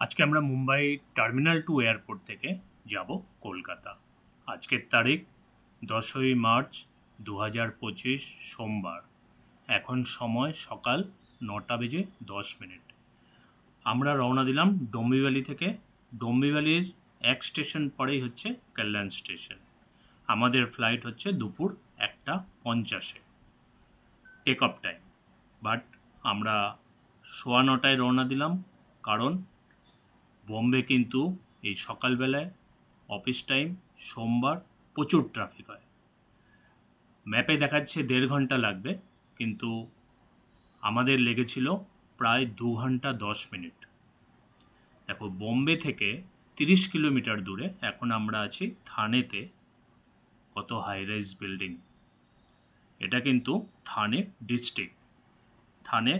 আজকে আমরা Mumbai terminal 2 airport থেকে যাব কলকাতা। আজকের তারিখ 10ই মার্চ 2025 সোমবার। এখন সময় সকাল 9:10। আমরা রওনা দিলাম ডোম্বিভালি থেকে। ডোম্বিভালির এক স্টেশন পরেই হচ্ছে কল্যাণ স্টেশন। আমাদের ফ্লাইট হচ্ছে দুপুর 1:50-এ টেক অফ টাইম। বাট আমরা 9:15 রওনা দিলাম, কারণ বম্বে কিন্তু এই সকালবেলায় অফিস টাইম সোমবার প্রচুর ট্রাফিক হয়। ম্যাপে দেখাচ্ছে 1.5 ঘন্টা লাগবে, কিন্তু আমাদের লেগেছিল প্রায় 2 ঘন্টা 10 মিনিট। দেখো, বম্বে থেকে 30 কিলোমিটার দূরে এখন আমরা আছি থানেতে। কত হাই রাইজ বিল্ডিং! এটা কিন্তু থানে ডিস্ট্রিক্ট, থানে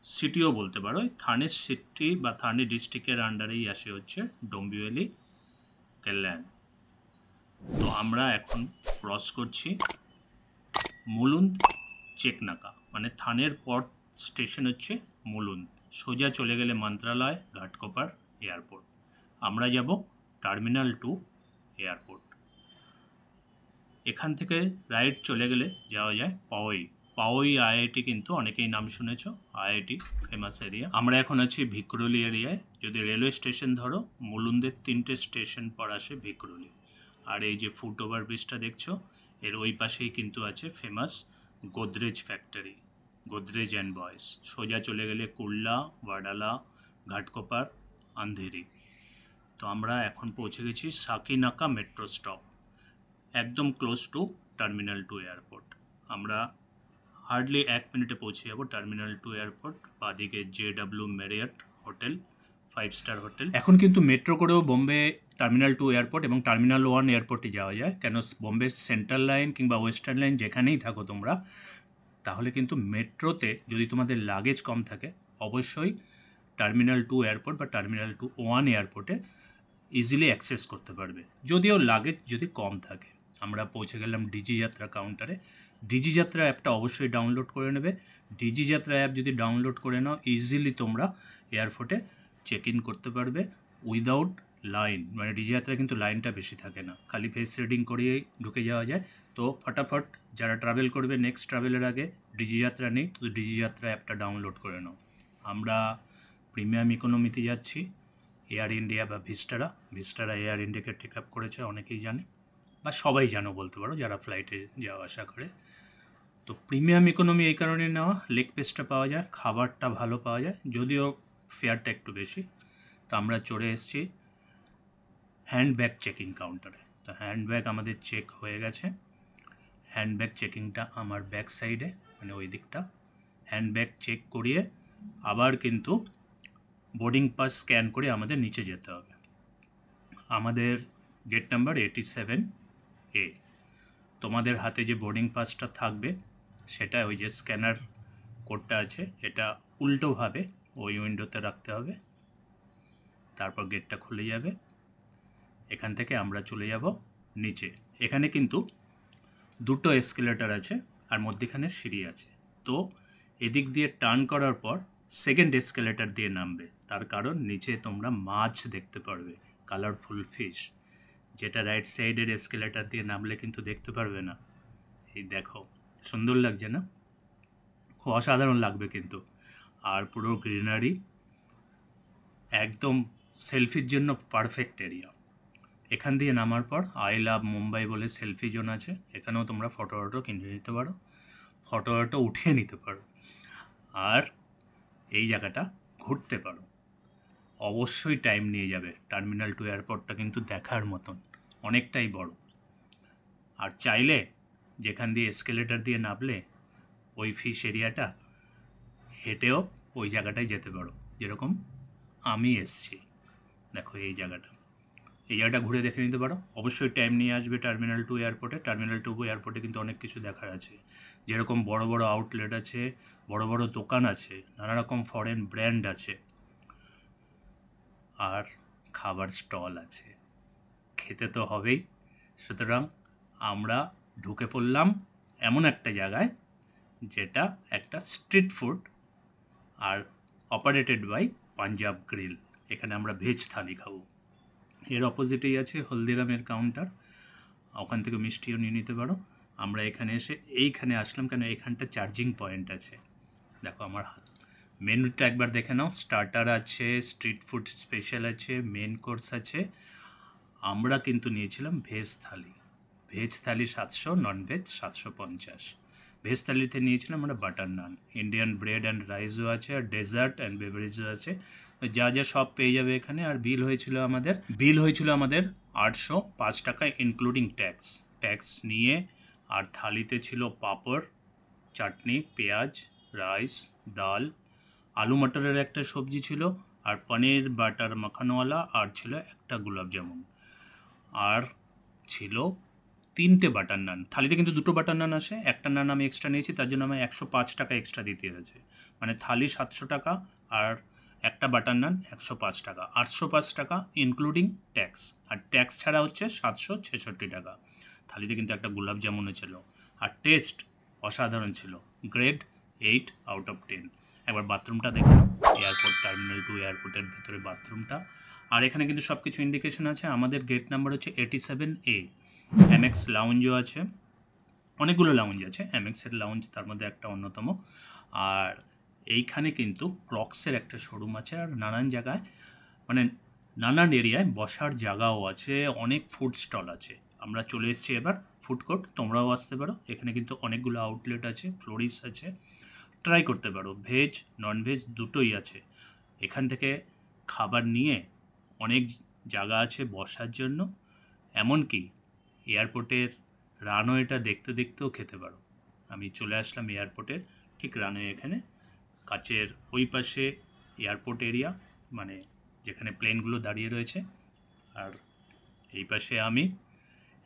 সিটিও বলতে পারো। থানে সিটি বা থানে ডিস্ট্রিক্টের আন্ডারেই আসে হচ্ছে ডোম্বিভালি কল্যাণ। তো আমরা এখন ক্রস করছি মুলুন্দ চেকনাকা, মানে থানের পর স্টেশন হচ্ছে মুলুন্দ। সোজা চলে গেলে মন্ত্রালয়, ঘাটকোপার এয়ারপোর্ট। আমরা যাব টার্মিনাল 2 এয়ারপোর্ট। এখান থেকে রাইট চলে গেলে যাওয়া যায় পাওই। পাওই আইআইটি কিন্তু অনেকেই নাম শুনেছ, আইআইটি ফেমাস এরিয়া। আমরা এখন আছি ভিক্রোলি এরিয়ায়। যদি রেলওয়ে স্টেশন ধরো, মুলুন্দের 3টে স্টেশন পর আসে ভিক্রোলি। আর এই যে ফুট ওভার ব্রিজটা দেখছো, এর ওই পাশেই কিন্তু আছে famous Godrej factory, Godrej and বয়েস। সোজা চলে গেলে কুর্লা, ওয়াডালা, ঘাটকোপার, আন্ধেরি। তো আমরা এখন পৌঁছে গেছি সাকিনাকা মেট্রো স্টপ, একদম ক্লোজ টু টার্মিনাল 2 এয়ারপোর্ট। আমরা হার্ডলি 1 মিনিটে পৌঁছে যাব টার্মিনাল 2 এয়ারপোর্ট। বাদিকে JW Marriott hotel, 5 star hotel. এখন কিন্তু মেট্রো করেও বোম্বে টার্মিনাল 2 এয়ারপোর্ট এবং টার্মিনাল 1 এয়ারপোর্টে যাওয়া যায়। কেন, বোম্বে সেন্ট্রাল লাইন কিংবা ওয়েস্টার্ন লাইন যেখানেই থাকো তোমরা, তাহলে কিন্তু মেট্রোতে যদি তোমাদের লাগেজ কম থাকে, অবশ্যই টার্মিনাল 2 এয়ারপোর্ট বা টার্মিনাল 1 এয়ারপোর্টে ইজিলি অ্যাক্সেস করতে পারবে, যদিও লাগেজ যদি কম থাকে। আমরা পৌঁছে গেলাম ডিজি যাত্রা কাউন্টারে। ডিজি যাত্রা অ্যাপটা অবশ্যই ডাউনলোড করে নেবে। ডিজি যাত্রা অ্যাপ যদি ডাউনলোড করে নাও, ইজিলি তোমরা এয়ারপোর্টে চেক ইন করতে পারবে উইদাউট লাইন। মানে ডিজি যাত্রায় কিন্তু লাইনটা বেশি থাকে না, খালি ফেস রিডিং করিয়েই ঢুকে যাওয়া যায়। তো ফটাফট যারা ট্রাভেল করবে নেক্সট ট্রাভেলের আগে, ডিজি যাত্রা নেই তো ডিজি যাত্রা অ্যাপটা ডাউনলোড করে নাও। আমরা প্রিমিয়াম ইকোনমিতে যাচ্ছি, এয়ার ইন্ডিয়া বা ভিস্টারা এয়ার ইন্ডিয়াকে টেক আপ করেছে, অনেকেই জানে বা সবাই জানো বলতে পারো যারা ফ্লাইটে যাওয়া আসা করে। তো প্রিমিয়াম ইকোনমি এই কারণে নেওয়া, লেগ পিসটা পাওয়া যায়, খাবারটা ভালো পাওয়া যায়, যদিও ফেয়ারটা একটু বেশি। তো আমরা চলে এসেছি হ্যান্ডব্যাগ চেকিং কাউন্টারে। তো হ্যান্ডব্যাগ আমাদের চেক হয়ে গেছে। হ্যান্ডব্যাগ চেকিংটা আমার ব্যাক সাইডে, মানে ওই দিকটা। হ্যান্ডব্যাগ চেক করিয়ে আবার কিন্তু বোর্ডিং পাস স্ক্যান করে আমাদের নিচে যেতে হবে। আমাদের গেট নাম্বার 87A। তোমাদের হাতে যে বোর্ডিং পাসটা থাকবে, সেটা ওই যে স্ক্যানার কোডটা আছে, এটা উল্টোভাবে ওই উইন্ডোতে রাখতে হবে। তারপর গেটটা খুলে যাবে। এখান থেকে আমরা চলে যাব নিচে। এখানে কিন্তু 2টো এসকেলেটর আছে আর মধ্যেখানে সিঁড়ি আছে। তো এদিক দিয়ে টার্ন করার পর সেকেন্ড এসকেলেটর দিয়ে নামবে, তার কারণ নিচে তোমরা মাছ দেখতে পারবে, কালারফুল ফিশ, যেটা রাইট সাইডের এসকেলেটর দিয়ে নামলে কিন্তু দেখতে পারবে না। এই দেখো, সুন্দর লাগছে না? খুব অসাধারণ লাগবে কিন্তু। আর পুরো গ্রিনারি, একদম সেলফির জন্য পারফেক্ট এরিয়া। এখান দিয়ে নামার পর আই লাভ মুম্বাই বলে সেলফি জোন আছে, এখানেও তোমরা ফটো কিনে নিতে পারো, ফটো উঠিয়ে নিতে পারো, আর এই জায়গাটা ঘুরতে পারো। অবশ্যই টাইম নিয়ে যাবে, টার্মিনাল 2 এয়ারপোর্টটা কিন্তু দেখার মতন, অনেকটাই বড়। আর চাইলে যেখান দিয়ে এসকেলেটর দিয়ে নামলে ওই ফিশ এরিয়াটা, হেঁটেও ওই জায়গাটায় যেতে পারো, যেরকম আমি এসছি। দেখো এই জায়গাটা ঘুরে দেখে নিতে পারো। অবশ্যই টাইম নিয়ে আসবে টার্মিনাল 2 এয়ারপোর্টে। টার্মিনাল 2 এয়ারপোর্টে কিন্তু অনেক কিছু দেখার আছে, যেরকম বড় বড় আউটলেট আছে, বড় বড় দোকান আছে, নানা রকম ফরেন ব্র্যান্ড আছে, আর খাবার স্টল আছে। খেতে তো হবেই। সুতরাং আমরা ঢুকে পড়লাম এমন একটা জায়গায় যেটা একটা স্ট্রিট ফুড আর অপারেটেড বাই পাঞ্জাব গ্রিল। এখানে আমরা ভেজ থালি খাবো। এর অপোজিটেই আছে হলদিরামের কাউন্টার, ওখান থেকে মিষ্টিও নিয়ে নিতে পারো। আমরা এখানে এসে এইখানে আসলাম কেন, এখানটা চার্জিং পয়েন্ট আছে। দেখো আমার হাত, মেনুটা একবার দেখে নাও। স্টার্টার আছে, স্ট্রিট ফুড স্পেশাল আছে, মেন কোর্স আছে। আমরা কিন্তু নিয়েছিলাম veg thali. Veg thali 700, non veg 750। Veg থালিতে নিয়েছিলাম আমরা butter naan, Indian bread and রাইসও আছে, আর ডেজার্ট অ্যান্ড বেভারেজও আছে। যা যা সব পেয়ে যাবে এখানে। আর বিল হয়েছিল আমাদের 805 টাকা ইনক্লুডিং ট্যাক্স। ট্যাক্স নিয়ে আর থালিতে ছিল পাঁপড়, চাটনি, পেঁয়াজ, রাইস, ডাল, আলু মটরের একটা সবজি ছিল, আর পনির বাটার মাখানওয়ালা, আর ছিল একটা গোলাপ জামুন, আর ছিল 3টে বাটার নান। থালিতে কিন্তু 2টো বাটার নান আসে, একটা নান আমি এক্সট্রা নিয়েছি, তার জন্য আমায় 105 টাকা এক্সট্রা দিতে হয়েছে। মানে থালি 700 টাকা আর একটা বাটার নান 105 টাকা, 805 টাকা ইনক্লুডিং ট্যাক্স। আর ট্যাক্স ছাড়া হচ্ছে 766 টাকা। থালিতে কিন্তু একটা গোলাপ জামুনও ছিল। আর টেস্ট অসাধারণ ছিল, গ্রেড 8 আউট অফ 10। একবার বাথরুমটা দেখে নাও, এয়ারপোর্ট টার্মিনাল 2 এয়ারপোর্টের ভেতরে বাথরুমটা। আর এখানে কিন্তু সব কিছু ইন্ডিকেশন আছে। আমাদের গেট নাম্বার হচ্ছে 87A। এমএক্স লাউঞ্জও আছে, অনেকগুলো লাউঞ্জ আছে, এমএক্সের লাউঞ্জ তার মধ্যে একটা অন্যতম। আর এইখানে কিন্তু ক্রক্সের একটা শোরুম আছে, আর নানান জায়গায় মানে নানান এরিয়ায় বসার জায়গাও আছে, অনেক ফুড স্টল আছে। আমরা চলে এসেছি এবার ফুড কোর্ট, তোমরাও আসতে পারো। এখানে কিন্তু অনেকগুলো আউটলেট আছে, ফ্লোরিস আছে, ট্রাই করতে পারো। ভেজ ননভেজ দুটোই আছে। এখান থেকে খাবার নিয়ে অনেক জায়গা আছে বসার জন্য, এমনকি এয়ারপোর্টের রানওয়েটা দেখতে দেখতেও খেতে পারো। আমি চলে আসলাম এয়ারপোর্টের ঠিক রানওয়ে, এখানে কাচের ওই পাশে এয়ারপোর্ট এরিয়া, মানে যেখানে প্লেনগুলো দাঁড়িয়ে রয়েছে। আর এই পাশে আমি,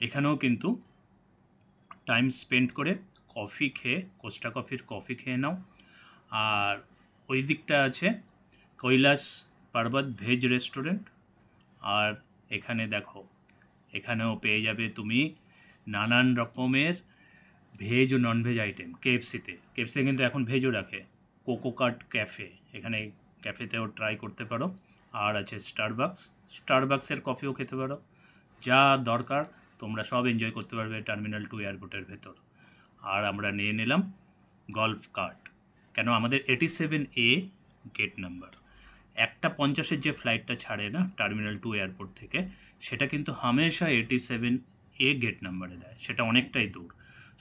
এখানেও কিন্তু টাইম স্পেন্ড করে কফি খেয়ে, কোস্টা কফির কফি খেয়ে নাও। আর ওই দিকটা আছে কৈলাস পর্বত ভেজ রেস্টুরেন্ট। আর এখানে দেখো, এখানেও পেয়ে যাবে তুমি নানান রকমের ভেজ ও ননভেজ আইটেম। কেএফসিতে কিন্তু এখন ভেজও রাখে। কোকোকাট ক্যাফে, এখানে ক্যাফেতেও ট্রাই করতে পারো। আর আছে স্টারবাক্সের কফিও খেতে পারো। যা দরকার তোমরা সব এনজয় করতে পারবে টার্মিনাল 2 এয়ারপোর্টের ভেতর। আর আমরা নিয়ে নিলাম গল্ফ কার্ট, কেন আমাদের 87A গেট নাম্বার। 1:50 যে ফ্লাইটটা ছাড়ে না টার্মিনাল 2 এয়ারপোর্ট থেকে, সেটা কিন্তু হামেশা 87A গেট নাম্বারে দেয়, সেটা অনেকটাই দূর।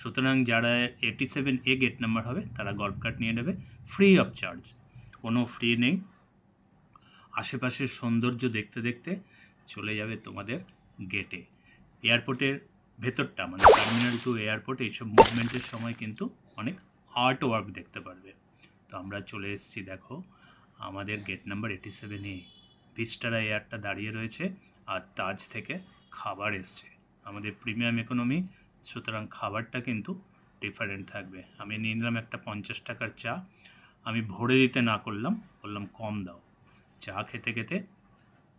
সুতরাং যারা 87A গেট নাম্বার হবে তারা গল্ফ কার্ট নিয়ে নেবে, ফ্রি অফ চার্জ, কোনো ফ্রি নেই। আশেপাশের সৌন্দর্য দেখতে দেখতে চলে যাবে তোমাদের গেটে। এয়ারপোর্টের ভেতরটা মানে টার্মিনাল 2 এয়ারপোর্ট, এইসব মুভমেন্টের সময় কিন্তু অনেক আর্ট ওয়ার্ক দেখতে পারবে। তো আমরা চলে এসেছি, দেখো আমাদের গেট নাম্বার 87A। ভিস্টারা এয়ারটা দাঁড়িয়ে রয়েছে, আর তাজ থেকে খাবার এসছে আমাদের প্রিমিয়াম ইকোনমি, সুতরাং খাবারটা কিন্তু ডিফারেন্ট থাকবে। আমি নিয়ে নিলাম একটা 50 টাকার চা। আমি ভরে দিতে না করলাম, বললাম কম দাও। চা খেতে খেতে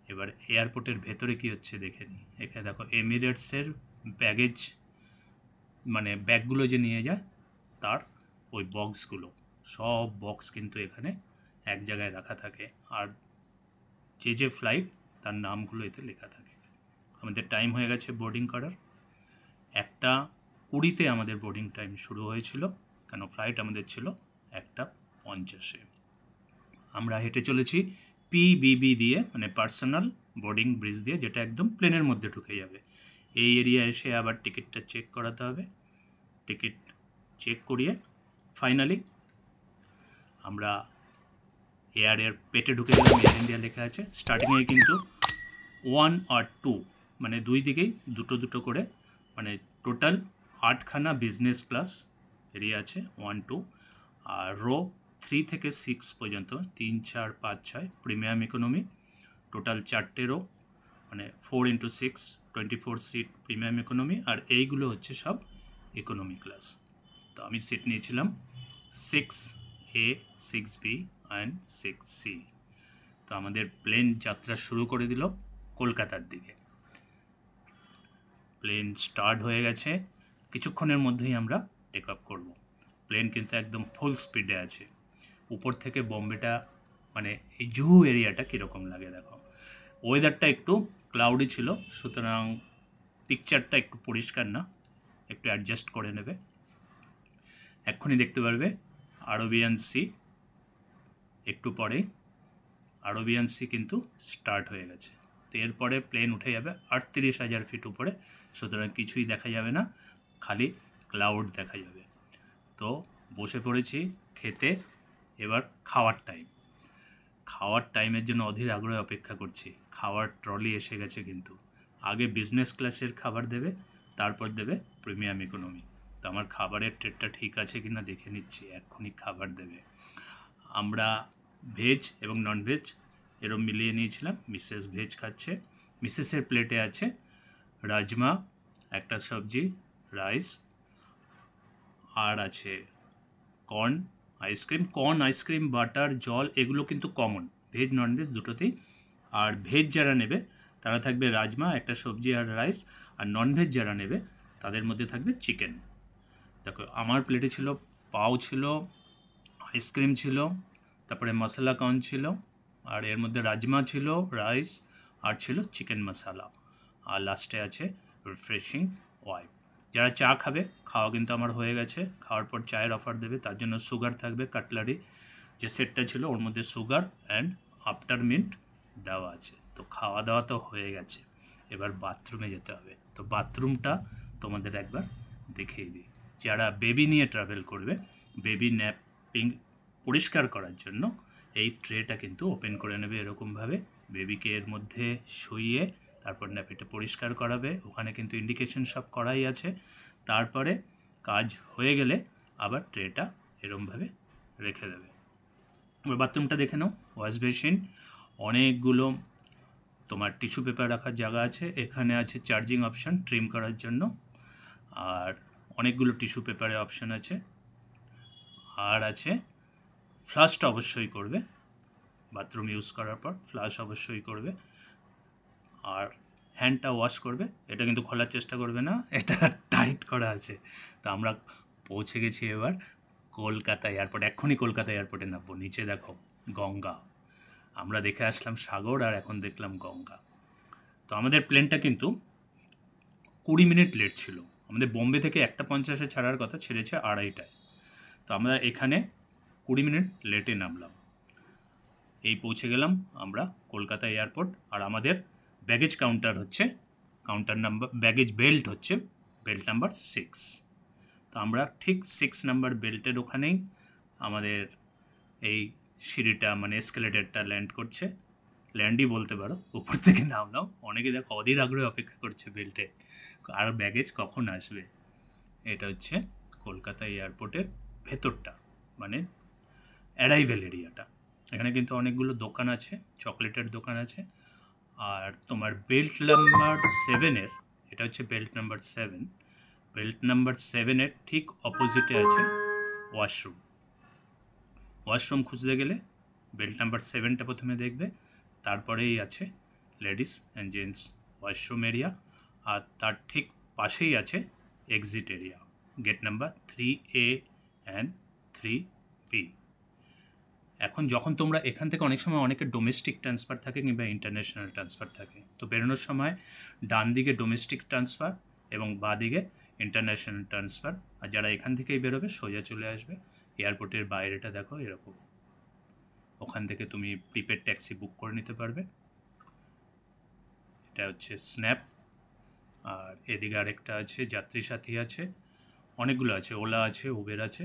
এবার এয়ারপোর্টের ভেতরে কি হচ্ছে দেখে নিই। এখানে দেখো এমিরেটসের ব্যাগেজ, মানে ব্যাগগুলো যে নিয়ে যায় তার ওই বক্সগুলো, সব বক্স কিন্তু এখানে এক জায়গায় রাখা থাকে। আর যে ফ্লাইট তার নামগুলো এতে লেখা থাকে। আমাদের টাইম হয়ে গেছে বোর্ডিং করার। 1:20 আমাদের বোর্ডিং টাইম শুরু হয়েছিল, কেন ফ্লাইট আমাদের ছিল 1:50। আমরা হেঁটে চলেছি পিবিবি দিয়ে, মানে পার্সোনাল বোর্ডিং ব্রিজ দিয়ে, যেটা একদম প্লেনের মধ্যে ঢুকে যাবে। এই এরিয়া এসে আবার টিকিটটা চেক করাতে হবে। টিকিট চেক করিয়ে ফাইনালি আমরা এয়ারের পেটে ঢুকে গেলাম। এয়ার ইন্ডিয়া লেখা আছে। স্টার্টিংয়ে কিন্তু 1 আর 2, মানে দুই দিকেই দুটো দুটো করে, মানে টোটাল 8খানা বিজনেস ক্লাস এরিয়া আছে, 1, 2। আর রো 3 থেকে 6 পর্যন্ত 3, 4, 5, 6 প্রিমিয়াম ইকোনমি। টোটাল 4টে রো, মানে 4x6 24 সিট প্রিমিয়াম ইকোনমি। আর এইগুলো হচ্ছে সব ইকোনমি ক্লাস। তো আমি সিট নিয়েছিলাম 6A, 6B অ্যান্ড 6C। তো আমাদের প্লেন যাত্রা শুরু করে দিল কলকাতার দিকে। প্লেন স্টার্ট হয়ে গেছে, কিছুক্ষণের মধ্যেই আমরা টেক আপ করব। প্লেন কিন্তু একদম ফুল স্পিডে আছে। উপর থেকে বোম্বেটা, মানে এই জুহু এরিয়াটা কীরকম লাগে দেখো। ওয়েদারটা একটু ক্লাউডি ছিল, সুতরাং পিকচারটা একটু পরিষ্কার না, একটু অ্যাডজাস্ট করে নেবে। এক্ষুনি দেখতে পারবে আরবিয়ান সি, একটু পরে আরবিয়ান সি কিন্তু স্টার্ট হয়ে গেছে। তো এরপরে প্লেন উঠে যাবে 38,000 ফিট উপরে, সুতরাং কিছুই দেখা যাবে না, খালি ক্লাউড দেখা যাবে। তো বসে পড়েছি খেতে, এবার খাওয়ার টাইম। খাওয়ার টাইমের জন্য অধীর আগ্রহে অপেক্ষা করছি। খাওয়ার ট্রলি এসে গেছে কিন্তু। আগে বিজনেস ক্লাসের খাবার দেবে, তারপর দেবে প্রিমিয়াম ইকোনমি। তো আমার খাবারের ট্রেটটা ঠিক আছে কি না দেখে নিচ্ছি, এক্ষুনি খাবার দেবে। আমরা ভেজ এবং ননভেজ এরম মিলিয়ে নিয়েছিলাম। মিসেস ভেজ খাচ্ছে, মিসেসের প্লেটে আছে রাজমা, একটা সবজি, রাইস, আর আছে কর্ন আইসক্রিম, বাটার, জল, এগুলো কিন্তু কমন ভেজ ননভেজ দুটোতেই। আর ভেজ যারা নেবে তারা থাকবে রাজমা, একটা সবজি আর রাইস, আর ননভেজ যারা নেবে তাদের মধ্যে থাকবে চিকেন। দেখো আমার প্লেটে ছিল পাও ছিল, আইসক্রিম ছিল, তারপরে মশলা কর্ন ছিল, আর এর মধ্যে রাজমা ছিল, রাইস, আর ছিল চিকেন মশালা, আর লাস্টে আছে রিফ্রেশিং ওয়াইপ। যারা চা খাবে, খাওয়া কিন্তু আমার হয়ে গেছে, খাওয়ার পর চায়ের অফার দেবে, তার জন্য সুগার থাকবে, কাটলারি যে সেটটা ছিল ওর মধ্যে সুগার অ্যান্ড আফটার মিন্ট দেওয়া আছে। তো খাওয়া দাওয়া তো হয়ে গেছে, এবার বাথরুমে যেতে হবে। তো বাথরুমটা তোমাদের একবার দেখিয়ে দিই। যারা বেবি নিয়ে ট্রাভেল করবে, বেবি ন্যাপিং পরিষ্কার করার জন্য এই ট্রেটা কিন্তু ওপেন করে নেবে এরকমভাবে, বেবিকে এর মধ্যে শুইয়ে তারপর ন্যাপিটা পরিষ্কার করাবে। ওখানে কিন্তু ইন্ডিকেশন সব করাই আছে। তারপরে কাজ হয়ে গেলে আবার ট্রেটা এরমভাবে রেখে দেবে। এবার বাথরুমটা দেখে নাও। ওয়াশ বেসিন, অনেকগুলো তোমার টিস্যু পেপার রাখার জায়গা আছে, এখানে আছে চার্জিং অপশান ট্রিম করার জন্য, আর অনেকগুলো টিস্যু পেপারের অপশান আছে, আর আছে ফ্লাশটা অবশ্যই করবে, বাথরুম ইউজ করার পর ফ্লাশ অবশ্যই করবে, আর হ্যান্ডটা ওয়াশ করবে। এটা কিন্তু খোলার চেষ্টা করবে না, এটা টাইট করা আছে। তো আমরা পৌঁছে গেছি এবার কলকাতা এয়ারপোর্ট। এক্ষুনি কলকাতা এয়ারপোর্টে নামবো। নিচে দেখো গঙ্গা, আমরা দেখে আসলাম সাগর, আর এখন দেখলাম গঙ্গা। তো আমাদের প্লেনটা কিন্তু 20 মিনিট লেট ছিল। আমাদের বোম্বে থেকে 1:50-এ ছাড়ার কথা, ছেড়েছে 2:30টায়। তো আমরা এখানে 20 মিনিট লেটে নামলাম। এই পৌঁছে গেলাম আমরা কলকাতা এয়ারপোর্ট। আর আমাদের ব্যাগেজ কাউন্টার হচ্ছে ব্যাগেজ বেল্ট হচ্ছে বেল্ট নাম্বার 6। তো আমরা ঠিক 6 নাম্বার বেল্টের ওখানেই আমাদের এই সিঁড়িটা মানে এসকেলেটারটা ল্যান্ড করছে, ল্যান্ডই বলতে পারো। উপর থেকে নামলাম, অনেকে দেখো অধীর আগ্রহে অপেক্ষা করছে বেল্টে, আর ব্যাগেজ কখন আসবে। এটা হচ্ছে কলকাতা এয়ারপোর্টের ভেতরটা, মানে অ্যারাইভেল এরিয়াটা। এখানে কিন্তু অনেকগুলো দোকান আছে, চকলেটের দোকান আছে। আর তোমার বেল্ট নাম্বার 7-এর, এটা হচ্ছে বেল্ট নাম্বার 7, বেল্ট নাম্বার 7-এর ঠিক অপোজিটে আছে ওয়াশরুম। ওয়াশরুম খুঁজতে গেলে বেল্ট নাম্বার 7টা প্রথমে দেখবে, তারপরেই আছে ladies and gents washroom area, আর তার ঠিক পাশেই আছে exit area, gate number 3A and 3B। এখন যখন তোমরা এখান থেকে, অনেক সময় অনেকের ডোমেস্টিক ট্রান্সফার থাকে কিংবা ইন্টারন্যাশনাল ট্রান্সফার থাকে, তো বেরোনোর সময় ডান দিকে ডোমেস্টিক ট্রান্সফার এবং বাঁ দিকে ইন্টারন্যাশনাল ট্রান্সফার। আর যারা এখান থেকেই বেরোবে সোজা চলে আসবে এয়ারপোর্টের বাইরেটা দেখো এরকম, ওখান থেকে তুমি প্রিপেড ট্যাক্সি বুক করে নিতে পারবে। এটা হচ্ছে স্ন্যাপ, আর এদিকে আরেকটা আছে যাত্রী সাথী আছে, অনেকগুলো আছে, ওলা আছে, উবের আছে।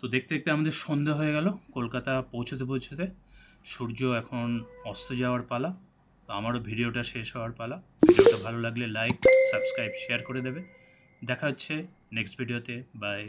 তো দেখতে দেখতে আমাদের সন্ধ্যা হয়ে গেল কলকাতা পৌঁছতে। সূর্য এখন অস্ত যাওয়ার পালা। তো আমারও ভিডিওটা শেষ হওয়ার পালা। ভিডিওটা ভালো লাগলে লাইক, সাবস্ক্রাইব, শেয়ার করে দেবে। দেখা হচ্ছে নেক্সট ভিডিওতে। বাই।